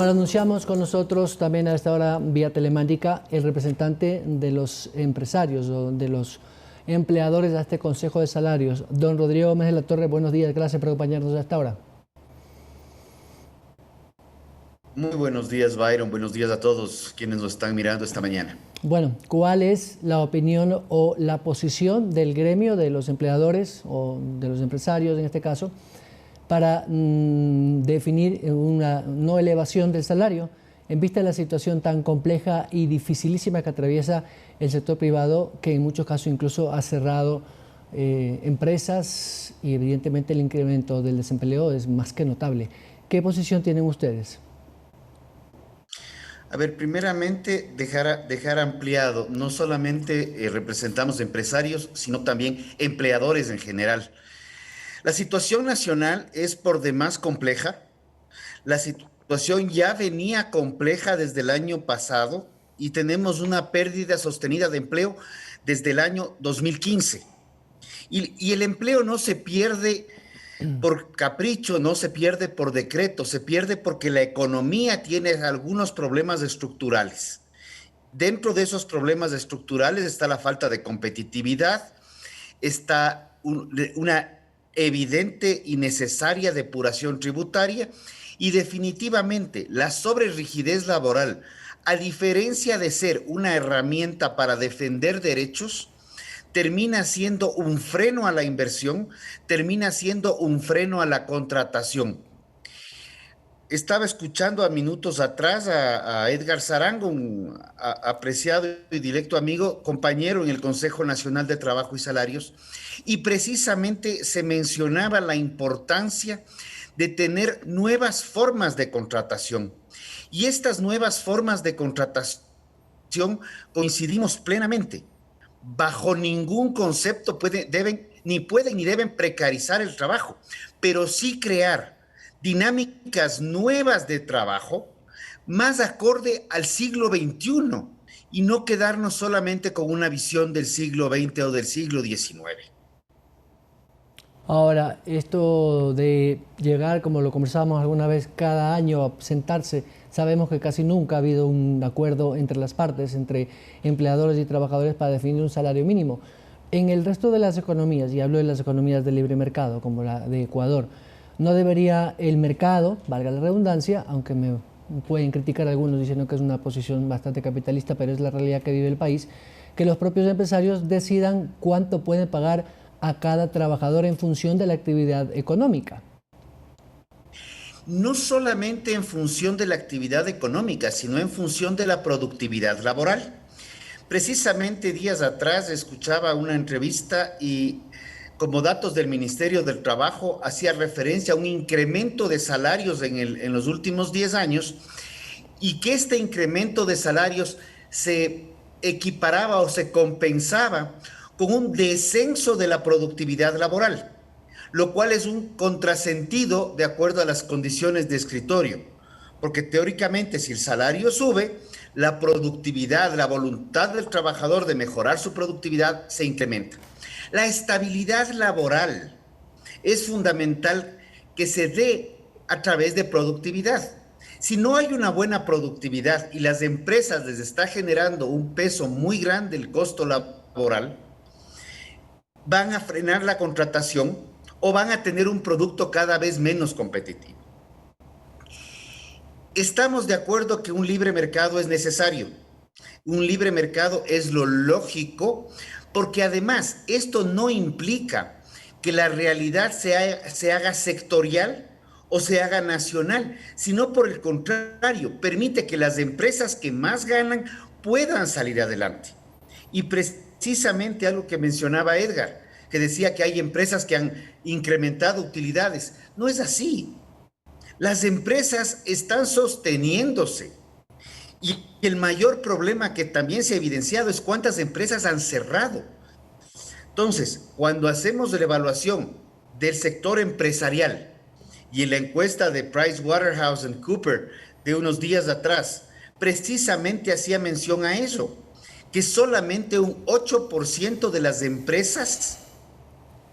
Como lo anunciamos, con nosotros también a esta hora vía telemática el representante de los empresarios o de los empleadores de este Consejo de Salarios, don Rodrigo Gómez de la Torre. Buenos días, gracias por acompañarnos a esta hora. Muy buenos días, Byron. Buenos días a todos quienes nos están mirando esta mañana. Bueno, ¿cuál es la opinión o la posición del gremio de los empleadores o de los empresarios en este caso para definir una no elevación del salario en vista de la situación tan compleja y dificilísima que atraviesa el sector privado, que en muchos casos incluso ha cerrado empresas y evidentemente el incremento del desempleo es más que notable? ¿Qué posición tienen ustedes? A ver, primeramente dejar ampliado, no solamente representamos empresarios, sino también empleadores en general. La situación nacional es por demás compleja. La situación ya venía compleja desde el año pasado y tenemos una pérdida sostenida de empleo desde el año 2015. Y el empleo no se pierde por capricho, no se pierde por decreto, se pierde porque la economía tiene algunos problemas estructurales. Dentro de esos problemas estructurales está la falta de competitividad, está una evidente y necesaria depuración tributaria y definitivamente la sobrerrigidez laboral, a diferencia de ser una herramienta para defender derechos, termina siendo un freno a la inversión, termina siendo un freno a la contratación. Estaba escuchando a minutos atrás a Edgar Zarango, un apreciado y directo amigo, compañero en el Consejo Nacional de Trabajo y Salarios, y precisamente se mencionaba la importancia de tener nuevas formas de contratación. Y estas nuevas formas de contratación coincidimos plenamente. Bajo ningún concepto pueden ni deben precarizar el trabajo, pero sí crear dinámicas nuevas de trabajo más acorde al siglo XXI y no quedarnos solamente con una visión del siglo XX o del siglo XIX. Ahora, esto de llegar, como lo conversábamos alguna vez, cada año a sentarse, sabemos que casi nunca ha habido un acuerdo entre las partes, entre empleadores y trabajadores para definir un salario mínimo. En el resto de las economías, y hablo de las economías de libre mercado, como la de Ecuador, ¿no debería el mercado, valga la redundancia, aunque me pueden criticar algunos diciendo que es una posición bastante capitalista, pero es la realidad que vive el país, que los propios empresarios decidan cuánto pueden pagar a cada trabajador en función de la actividad económica? No solamente en función de la actividad económica, sino en función de la productividad laboral. Precisamente días atrás escuchaba una entrevista y como datos del Ministerio del Trabajo hacía referencia a un incremento de salarios en los últimos 10 años y que este incremento de salarios se equiparaba o se compensaba con un descenso de la productividad laboral, lo cual es un contrasentido de acuerdo a las condiciones de escritorio, porque teóricamente si el salario sube, la productividad, la voluntad del trabajador de mejorar su productividad se incrementa. La estabilidad laboral es fundamental que se dé a través de productividad. Si no hay una buena productividad y las empresas les está generando un peso muy grande el costo laboral, van a frenar la contratación o van a tener un producto cada vez menos competitivo. Estamos de acuerdo que un libre mercado es necesario. Un libre mercado es lo lógico, porque además esto no implica que la realidad se haga sectorial o se haga nacional, sino por el contrario, permite que las empresas que más ganan puedan salir adelante. Y precisamente algo que mencionaba Edgar, que decía que hay empresas que han incrementado utilidades. No es así. Las empresas están sosteniéndose. Y el mayor problema que también se ha evidenciado es cuántas empresas han cerrado. Entonces, cuando hacemos la evaluación del sector empresarial y en la encuesta de PricewaterhouseCoopers de unos días atrás, precisamente hacía mención a eso, que solamente un 8% de las empresas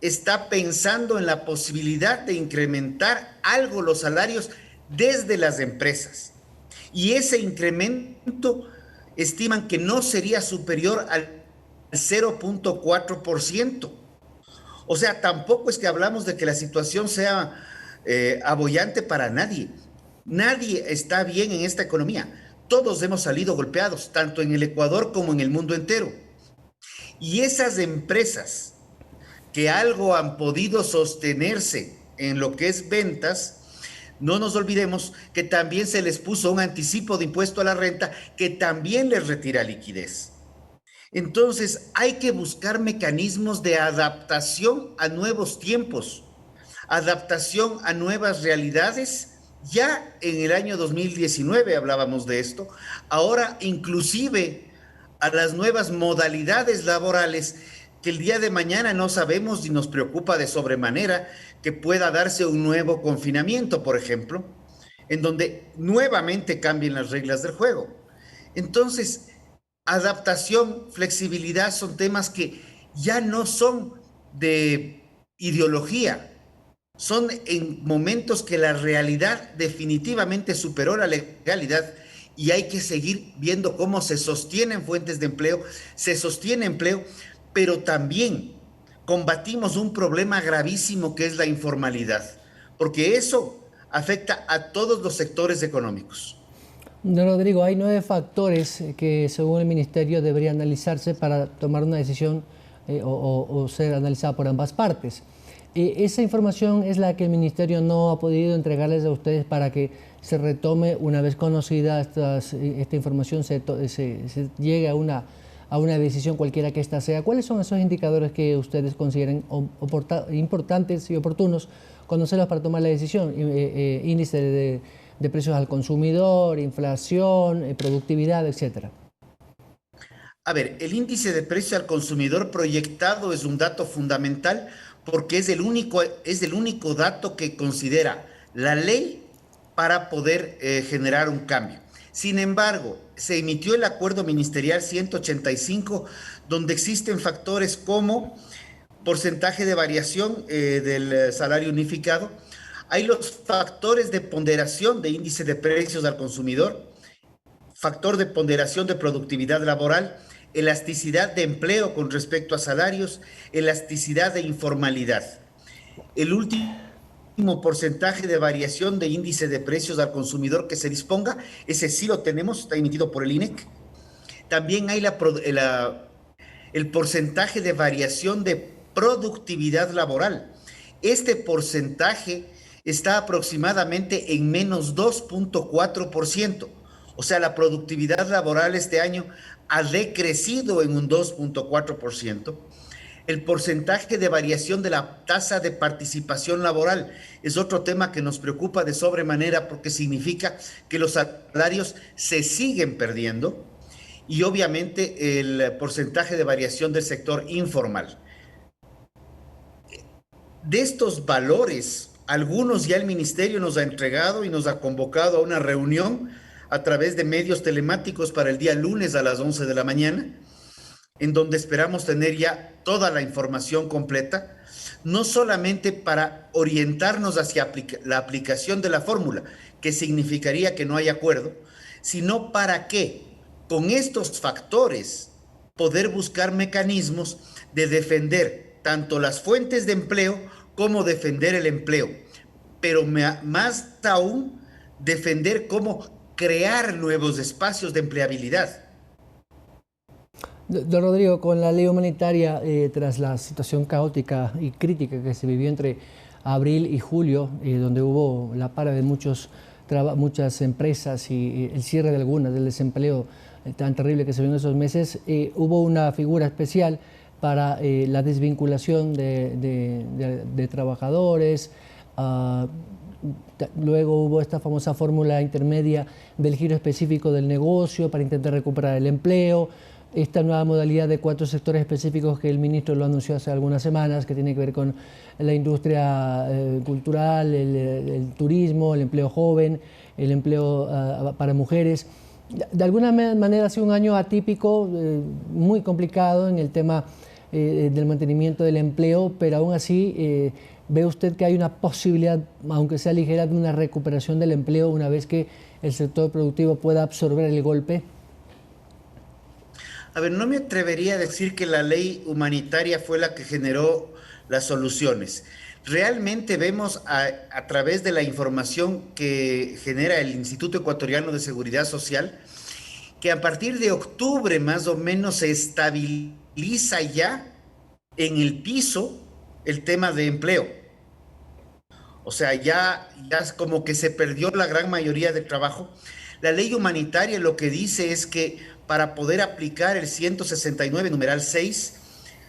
está pensando en la posibilidad de incrementar algo los salarios desde las empresas. Y ese incremento estiman que no sería superior al 0,4%. O sea, tampoco es que hablamos de que la situación sea abollante para nadie. Nadie está bien en esta economía. Todos hemos salido golpeados, tanto en el Ecuador como en el mundo entero. Y esas empresas que algo han podido sostenerse en lo que es ventas, no nos olvidemos que también se les puso un anticipo de impuesto a la renta que también les retira liquidez. Entonces hay que buscar mecanismos de adaptación a nuevos tiempos, adaptación a nuevas realidades. Ya en el año 2019 hablábamos de esto, ahora inclusive a las nuevas modalidades laborales que el día de mañana no sabemos y nos preocupa de sobremanera que pueda darse un nuevo confinamiento, por ejemplo, en donde nuevamente cambien las reglas del juego. Entonces, adaptación, flexibilidad son temas que ya no son de ideología, son en momentos que la realidad definitivamente superó la legalidad y hay que seguir viendo cómo se sostienen fuentes de empleo, se sostiene empleo, pero también combatimos un problema gravísimo que es la informalidad, porque eso afecta a todos los sectores económicos. Don Rodrigo, hay 9 factores que según el Ministerio deberían analizarse para tomar una decisión o ser analizada por ambas partes. Esa información es la que el Ministerio no ha podido entregarles a ustedes para que se retome una vez conocida esta información, se llegue a una decisión cualquiera que ésta sea. ¿Cuáles son esos indicadores que ustedes consideren importantes y oportunos conocerlos para tomar la decisión? Índice de precios al consumidor, inflación, productividad, etcétera. A ver, el índice de precio al consumidor proyectado es un dato fundamental porque es el único dato que considera la ley para poder generar un cambio. Sin embargo, se emitió el acuerdo ministerial 185, donde existen factores como porcentaje de variación del salario unificado. Hay los factores de ponderación de índice de precios al consumidor, factor de ponderación de productividad laboral, elasticidad de empleo con respecto a salarios, elasticidad de informalidad. El último porcentaje de variación de índice de precios al consumidor que se disponga, ese sí lo tenemos, está emitido por el INEC. También hay el porcentaje de variación de productividad laboral. Este porcentaje está aproximadamente en menos 2,4%. O sea, la productividad laboral este año ha decrecido en un 2,4%. El porcentaje de variación de la tasa de participación laboral es otro tema que nos preocupa de sobremanera porque significa que los salarios se siguen perdiendo y obviamente el porcentaje de variación del sector informal. De estos valores, algunos ya el Ministerio nos ha entregado y nos ha convocado a una reunión a través de medios telemáticos para el día lunes a las 11 de la mañana, en donde esperamos tener ya toda la información completa, no solamente para orientarnos hacia la aplicación de la fórmula, que significaría que no hay acuerdo, sino para que con estos factores poder buscar mecanismos de defender tanto las fuentes de empleo como defender el empleo, pero más aún defender cómo crear nuevos espacios de empleabilidad. Don Rodrigo, con la ley humanitaria, tras la situación caótica y crítica que se vivió entre abril y julio, donde hubo la para de muchas empresas y el cierre de algunas, del desempleo tan terrible que se vio en esos meses, hubo una figura especial para la desvinculación de trabajadores. Luego hubo esta famosa fórmula intermedia del giro específico del negocio para intentar recuperar el empleo. Esta nueva modalidad de 4 sectores específicos que el ministro lo anunció hace algunas semanas, que tiene que ver con la industria cultural, el turismo, el empleo joven, el empleo para mujeres. De alguna manera ha sido un año atípico, muy complicado en el tema del mantenimiento del empleo, pero aún así ¿ve usted que hay una posibilidad, aunque sea ligera, de una recuperación del empleo una vez que el sector productivo pueda absorber el golpe? A ver, no me atrevería a decir que la ley humanitaria fue la que generó las soluciones. Realmente vemos a través de la información que genera el Instituto Ecuatoriano de Seguridad Social que a partir de octubre más o menos se estabiliza ya en el piso el tema de empleo. O sea, ya es como que se perdió la gran mayoría del trabajo. La ley humanitaria lo que dice es que para poder aplicar el 169, numeral 6,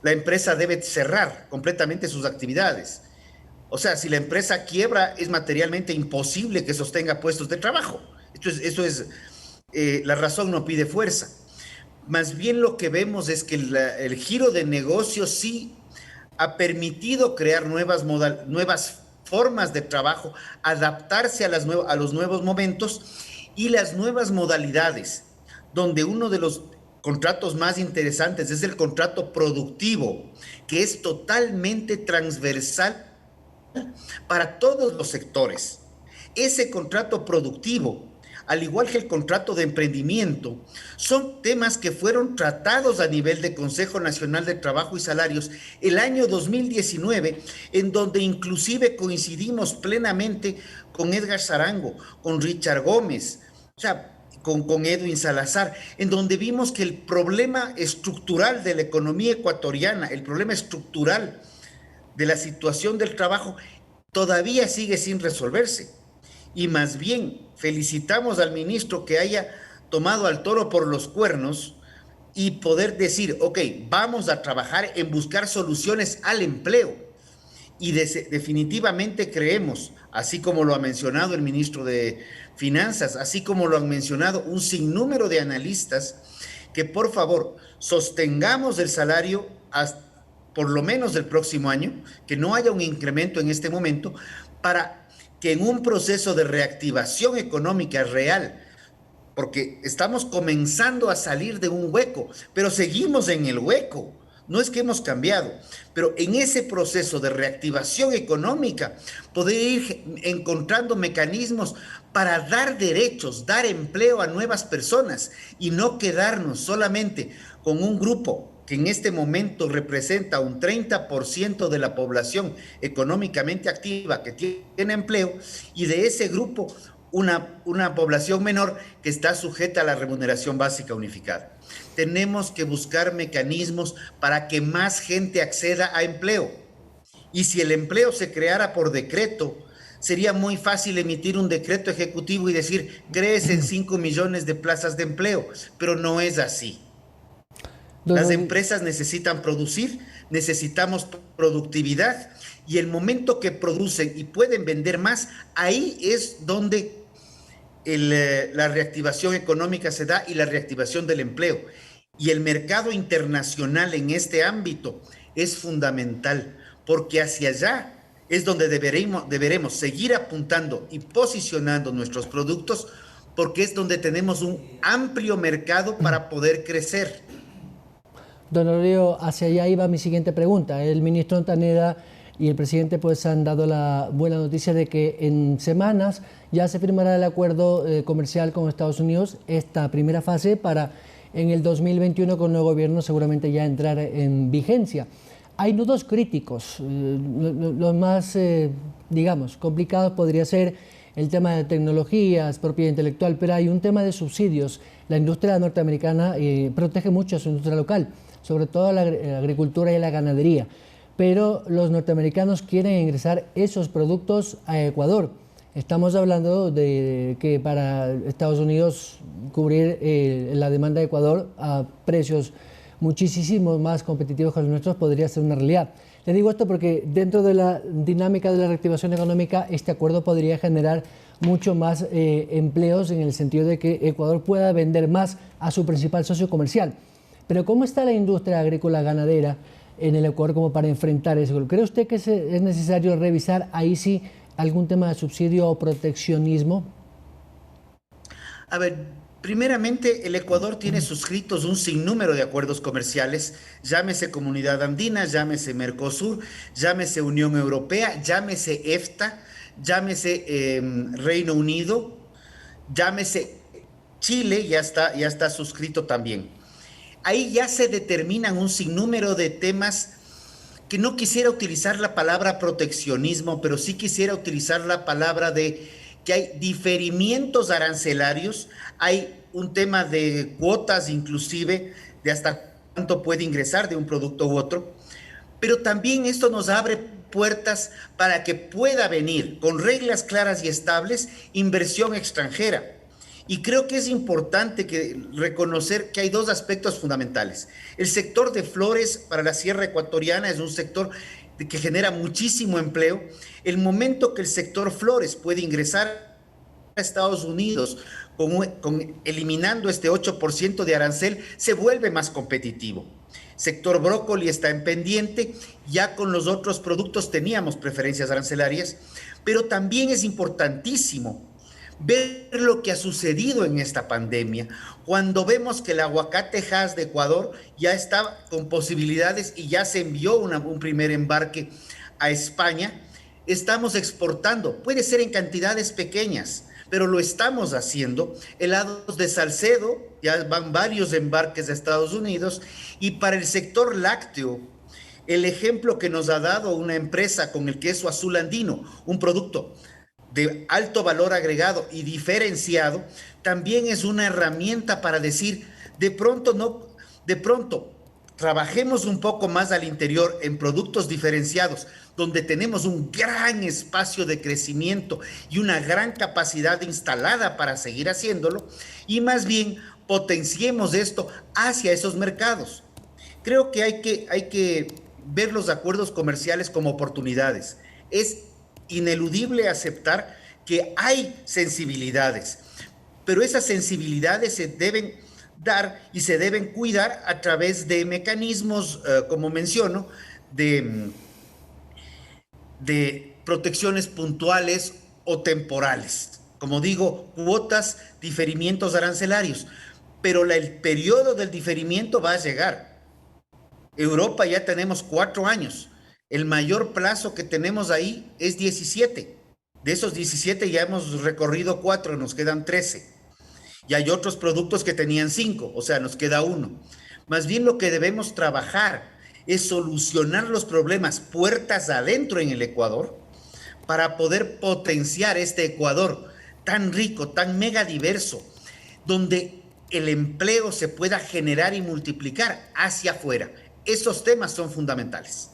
la empresa debe cerrar completamente sus actividades. O sea, si la empresa quiebra, es materialmente imposible que sostenga puestos de trabajo. La razón no pide fuerza. Más bien lo que vemos es que el giro de negocio sí ha permitido crear nuevas formas de trabajo, adaptarse a los nuevos momentos y las nuevas modalidades, donde uno de los contratos más interesantes es el contrato productivo, que es totalmente transversal para todos los sectores. Ese contrato productivo, al igual que el contrato de emprendimiento, son temas que fueron tratados a nivel de Consejo Nacional de Trabajo y Salarios el año 2019, en donde inclusive coincidimos plenamente con Edgar Zarango, con Richard Gómez, o sea, con Edwin Salazar, en donde vimos que el problema estructural de la economía ecuatoriana, el problema estructural de la situación del trabajo, todavía sigue sin resolverse. Y más bien felicitamos al ministro que haya tomado al toro por los cuernos y poder decir, ok, vamos a trabajar en buscar soluciones al empleo. Y definitivamente creemos, así como lo ha mencionado el ministro de Finanzas, así como lo han mencionado un sinnúmero de analistas, que por favor sostengamos el salario hasta por lo menos del próximo año, que no haya un incremento en este momento, para que en un proceso de reactivación económica real, porque estamos comenzando a salir de un hueco, pero seguimos en el hueco. No es que hemos cambiado, pero en ese proceso de reactivación económica, poder ir encontrando mecanismos para dar derechos, dar empleo a nuevas personas y no quedarnos solamente con un grupo que en este momento representa un 30% de la población económicamente activa que tiene empleo, y de ese grupo una población menor que está sujeta a la remuneración básica unificada. Tenemos que buscar mecanismos para que más gente acceda a empleo. Y si el empleo se creara por decreto, sería muy fácil emitir un decreto ejecutivo y decir, créese en 5 millones de plazas de empleo, pero no es así. Las empresas necesitan producir, necesitamos productividad, y el momento que producen y pueden vender más, ahí es donde la reactivación económica se da y la reactivación del empleo. Y el mercado internacional en este ámbito es fundamental, porque hacia allá es donde deberemos seguir apuntando y posicionando nuestros productos, porque es donde tenemos un amplio mercado para poder crecer. Don Aurelio, hacia allá iba mi siguiente pregunta. El ministro Ontaneda y el presidente pues han dado la buena noticia de que en semanas ya se firmará el acuerdo comercial con Estados Unidos, esta primera fase, para en el 2021 con el nuevo gobierno seguramente ya entrar en vigencia. Hay nudos críticos, los más, digamos, complicados podría ser el tema de tecnologías, propiedad intelectual, pero hay un tema de subsidios. La industria norteamericana protege mucho a su industria local, sobre todo la agricultura y la ganadería, pero los norteamericanos quieren ingresar esos productos a Ecuador. Estamos hablando de que para Estados Unidos cubrir la demanda de Ecuador a precios muchísimo más competitivos que los nuestros podría ser una realidad. Le digo esto porque dentro de la dinámica de la reactivación económica, este acuerdo podría generar mucho más empleos, en el sentido de que Ecuador pueda vender más a su principal socio comercial. Pero ¿cómo está la industria agrícola ganadera en el Ecuador como para enfrentar eso? ¿Cree usted que es necesario revisar ahí sí algún tema de subsidio o proteccionismo? A ver, primeramente el Ecuador tiene suscritos un sinnúmero de acuerdos comerciales, llámese Comunidad Andina, llámese Mercosur, llámese Unión Europea, llámese EFTA, llámese Reino Unido, llámese Chile, ya está suscrito también. Ahí ya se determinan un sinnúmero de temas que no quisiera utilizar la palabra proteccionismo, pero sí quisiera utilizar la palabra de que hay diferimientos arancelarios, hay un tema de cuotas inclusive, de hasta cuánto puede ingresar de un producto u otro, pero también esto nos abre puertas para que pueda venir con reglas claras y estables inversión extranjera. Y creo que es importante reconocer que hay dos aspectos fundamentales. El sector de flores para la Sierra Ecuatoriana es un sector que genera muchísimo empleo. El momento que el sector flores puede ingresar a Estados Unidos eliminando este 8% de arancel, se vuelve más competitivo. Sector brócoli está en pendiente, ya con los otros productos teníamos preferencias arancelarias, pero también es importantísimo ver lo que ha sucedido en esta pandemia, cuando vemos que el aguacate Hass de Ecuador ya está con posibilidades y ya se envió un primer embarque a España. Estamos exportando, puede ser en cantidades pequeñas, pero lo estamos haciendo. Helados de Salcedo, ya van varios embarques a Estados Unidos. Y para el sector lácteo, el ejemplo que nos ha dado una empresa con el queso azul andino, un producto de alto valor agregado y diferenciado, también es una herramienta para decir, de pronto trabajemos un poco más al interior en productos diferenciados, donde tenemos un gran espacio de crecimiento y una gran capacidad instalada para seguir haciéndolo, y más bien potenciemos esto hacia esos mercados. Creo que hay que ver los acuerdos comerciales como oportunidades. Es ineludible aceptar que hay sensibilidades, pero esas sensibilidades se deben dar y se deben cuidar a través de mecanismos, como menciono, de protecciones puntuales o temporales. Como digo, cuotas, diferimientos arancelarios, pero el periodo del diferimiento va a llegar. Europa ya tenemos 4 años. El mayor plazo que tenemos ahí es 17. De esos 17 ya hemos recorrido 4, nos quedan 13. Y hay otros productos que tenían 5, o sea, nos queda 1. Más bien lo que debemos trabajar es solucionar los problemas puertas adentro en el Ecuador para poder potenciar este Ecuador tan rico, tan mega diverso, donde el empleo se pueda generar y multiplicar hacia afuera. Esos temas son fundamentales.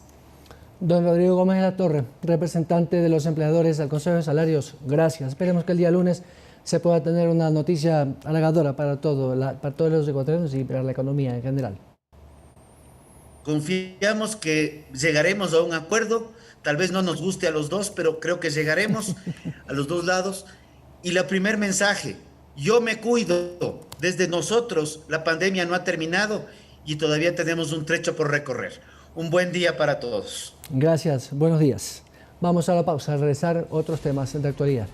Don Rodrigo Gómez de la Torre, representante de los empleadores al Consejo de Salarios, gracias. Esperemos que el día lunes se pueda tener una noticia halagadora para todos los ecuatorianos y para la economía en general. Confiamos que llegaremos a un acuerdo, tal vez no nos guste a los dos, pero creo que llegaremos a los dos lados. Y el primer mensaje, yo me cuido, desde nosotros la pandemia no ha terminado y todavía tenemos un trecho por recorrer. Un buen día para todos. Gracias, buenos días. Vamos a la pausa, a regresar otros temas de actualidad.